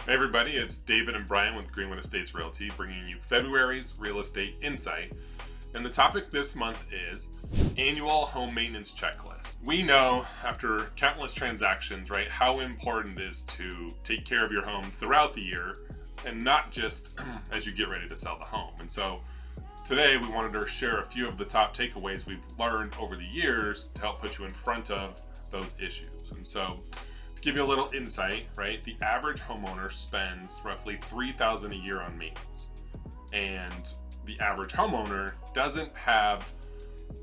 Hey everybody, it's David and Brian with Greenwood Estates Realty bringing you February's Real Estate Insight. And the topic this month is annual home maintenance checklist. We know after countless transactions, right, how important it is to take care of your home throughout the year and not just as you get ready to sell the home. And so today we wanted to share a few of the top takeaways we've learned over the years to help put you in front of those issues. And so to give you a little insight, right, the average homeowner spends roughly $3,000 a year on maintenance. And the average homeowner doesn't have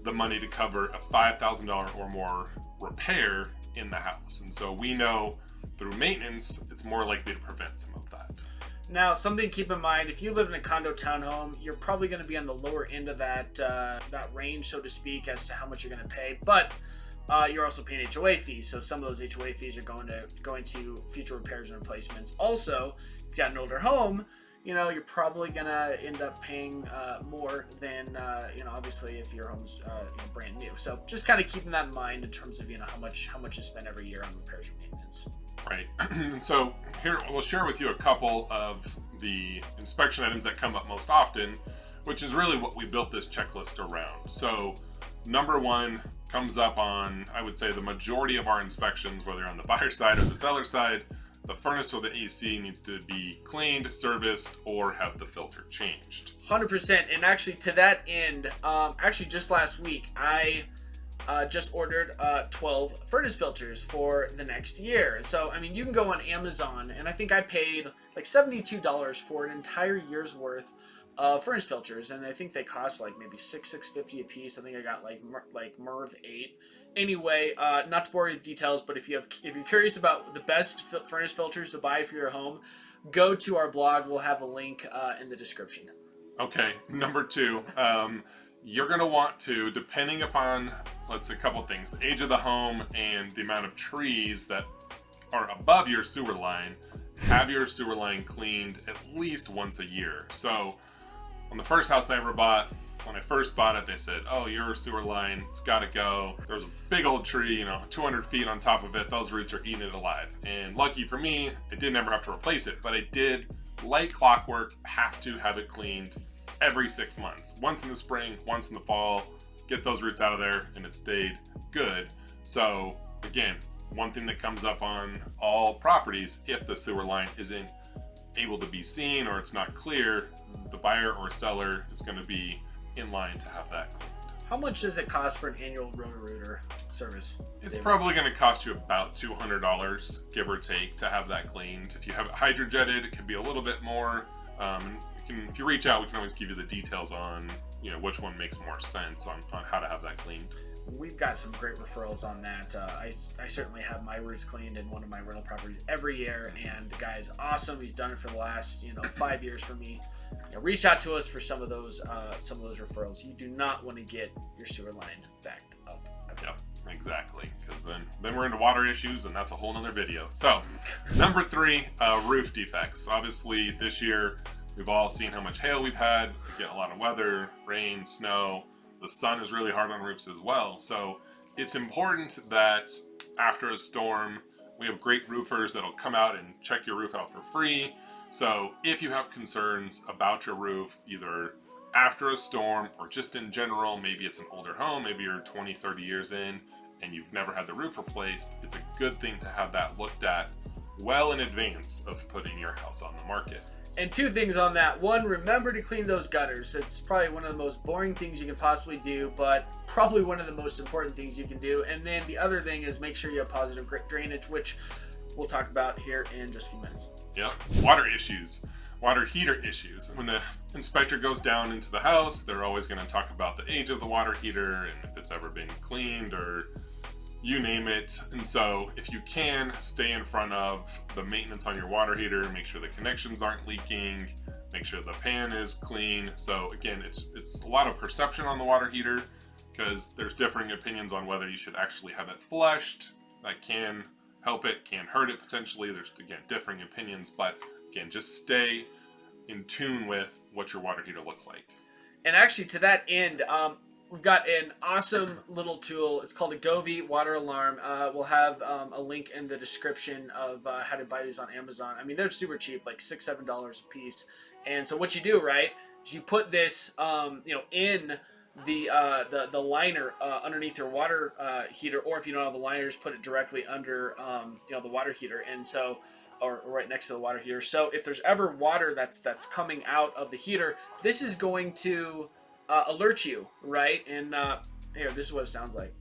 the money to cover a $5,000 or more repair in the house. And so we know through maintenance, it's more likely to prevent some of that. Now, something to keep in mind, if you live in a condo townhome, you're probably going to be on the lower end of that range, so to speak, as to how much you're going to pay. But you're also paying HOA fees, so some of those HOA fees are going to future repairs and replacements. Also, if you've got an older home, you're probably gonna end up paying more than obviously if your home's brand new. So just kind of keeping that in mind in terms of how much is spent every year on repairs and maintenance. Right. So here we'll share with you a couple of the inspection items that come up most often, which is really what we built this checklist around. So number one comes up on, I would say, the majority of our inspections, whether on the buyer side or the seller side. The furnace or the AC needs to be cleaned, serviced, or have the filter changed. 100%. And actually, to that end, just last week, I just ordered 12 furnace filters for the next year. So, you can go on Amazon, and I think I paid like $72 for an entire year's worth of furnace filters, and I think they cost like maybe $650 a piece. I think I got like Merv 8. Anyway, not to bore you with details, but if you're curious about the best furnace filters to buy for your home, go to our blog. We'll have a link in the description. Okay, number two, you're going to want to, depending upon, let's say, a couple things, the age of the home and the amount of trees that are above your sewer line, have your sewer line cleaned at least once a year. So on the first house I ever bought, when I first bought it, they said, oh, your sewer line, it's got to go. There was a big old tree, 200 feet on top of it. Those roots are eating it alive. And lucky for me, I didn't ever have to replace it, but I did, like clockwork, have to have it cleaned every 6 months. Once in the spring, once in the fall, get those roots out of there, and it stayed good. So again, one thing that comes up on all properties, if the sewer line isn't able to be seen or it's not clear, the buyer or seller is going to be in line to have that cleaned. How much does it cost for an annual Roto-Rooter service? It's probably going to cost you about $200, give or take, to have that cleaned. If you have it hydrojetted, it could be a little bit more. If you reach out, we can always give you the details on which one makes more sense on how to have that cleaned. We've got some great referrals on that. I certainly have my roofs cleaned in one of my rental properties every year, and the guy is awesome. He's done it for the last 5 years for me. Reach out to us for some of those referrals. You do not want to get your sewer line backed up. Yep, exactly. Because then we're into water issues, and that's a whole nother video. So, number three, roof defects. Obviously, this year we've all seen how much hail we've had. We get a lot of weather, rain, snow. The sun is really hard on roofs as well. So it's important that after a storm, we have great roofers that'll come out and check your roof out for free. So if you have concerns about your roof, either after a storm or just in general, maybe it's an older home, maybe you're 20, 30 years in and you've never had the roof replaced, it's a good thing to have that looked at well in advance of putting your house on the market. And two things on that. One, remember to clean those gutters. It's probably one of the most boring things you can possibly do, but probably one of the most important things you can do. And then the other thing is make sure you have positive drainage, which we'll talk about here in just a few minutes. Yep. Water issues. Water heater issues. When the inspector goes down into the house, they're always going to talk about the age of the water heater and if it's ever been cleaned or you name it. And so if you can, stay in front of the maintenance on your water heater, make sure the connections aren't leaking, make sure the pan is clean. So again, it's a lot of perception on the water heater because there's differing opinions on whether you should actually have it flushed. That can help it, can hurt it potentially. There's, again, differing opinions, but again, just stay in tune with what your water heater looks like. And actually, to that end, we've got an awesome little tool. It's called a Govee water alarm. We'll have a link in the description of how to buy these on Amazon. I mean, they're super cheap, like $6, $7 a piece. And so what you do, right, is you put this, in the liner underneath your water heater, or if you don't have the liners, put it directly under the water heater, and so or right next to the water heater. So if there's ever water that's coming out of the heater, this is going to alert you, right? And here, this is what it sounds like.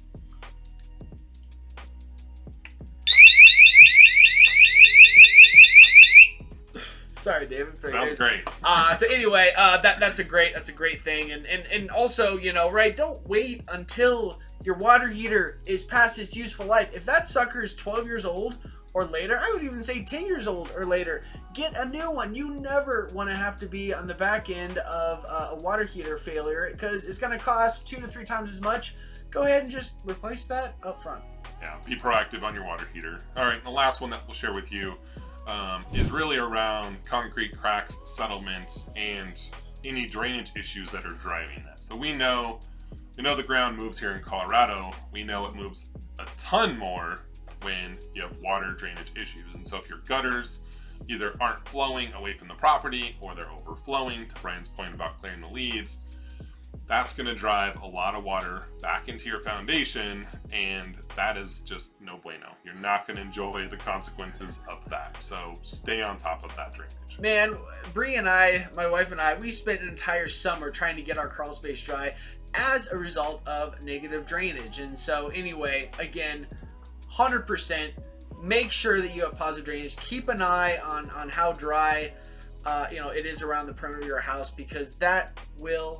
Sorry, David. Sounds great. So anyway, that's a great thing, and also, right? Don't wait until your water heater is past its useful life. If that sucker is 12 years old or later, I would even say 10 years old or later, get a new one. You never want to have to be on the back end of a water heater failure, because it's going to cost 2 to 3 times as much. Go ahead and just replace that up front. Yeah, be proactive on your water heater. All right, the last one that we'll share with you is really around concrete cracks, settlements, and any drainage issues that are driving that. So we know the ground moves here in Colorado. We know it moves a ton more when you have water drainage issues. And so if your gutters either aren't flowing away from the property or they're overflowing, to Brian's point about clearing the leaves, that's going to drive a lot of water back into your foundation, and that is just no bueno. You're not going to enjoy the consequences of that. So stay on top of that drainage. Man, Bree and I, my wife and I, we spent an entire summer trying to get our crawl space dry as a result of negative drainage. And so anyway, again, 100% make sure that you have positive drainage. Keep an eye on how dry it is around the perimeter of your house, because that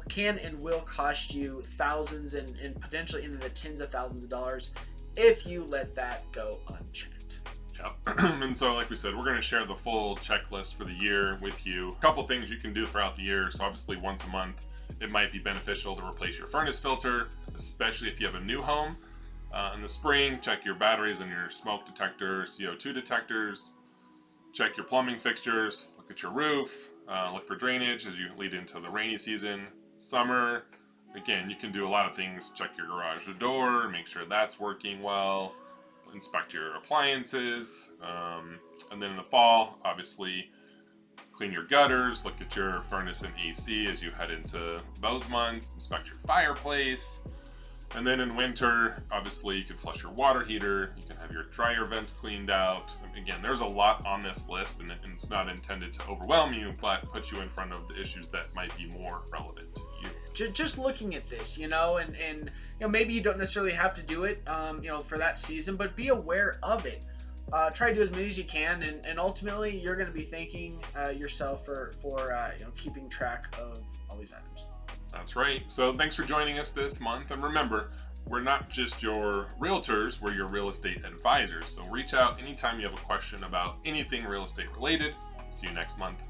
can and will cost you thousands and potentially into the tens of thousands of dollars if you let that go unchecked. Yep. And so like we said, we're going to share the full checklist for the year with you. A couple things you can do throughout the year. So obviously once a month, it might be beneficial to replace your furnace filter, especially if you have a new home. In the spring, check your batteries and your smoke detector, CO2 detectors. Check your plumbing fixtures, look at your roof, look for drainage as you lead into the rainy season. Summer, again, you can do a lot of things. Check your garage door, make sure that's working well. Inspect your appliances. And then in the fall, obviously, clean your gutters, look at your furnace and AC as you head into those months. Inspect your fireplace. And then in winter, obviously, you can flush your water heater. You can have your dryer vents cleaned out. Again, there's a lot on this list, and it's not intended to overwhelm you, but put you in front of the issues that might be more relevant to you. Just looking at this, and maybe you don't necessarily have to do it, for that season, but be aware of it. Try to do as many as you can, and ultimately, you're going to be thanking yourself for keeping track of all these items. That's right. So thanks for joining us this month. And remember, we're not just your realtors, we're your real estate advisors. So reach out anytime you have a question about anything real estate related. See you next month.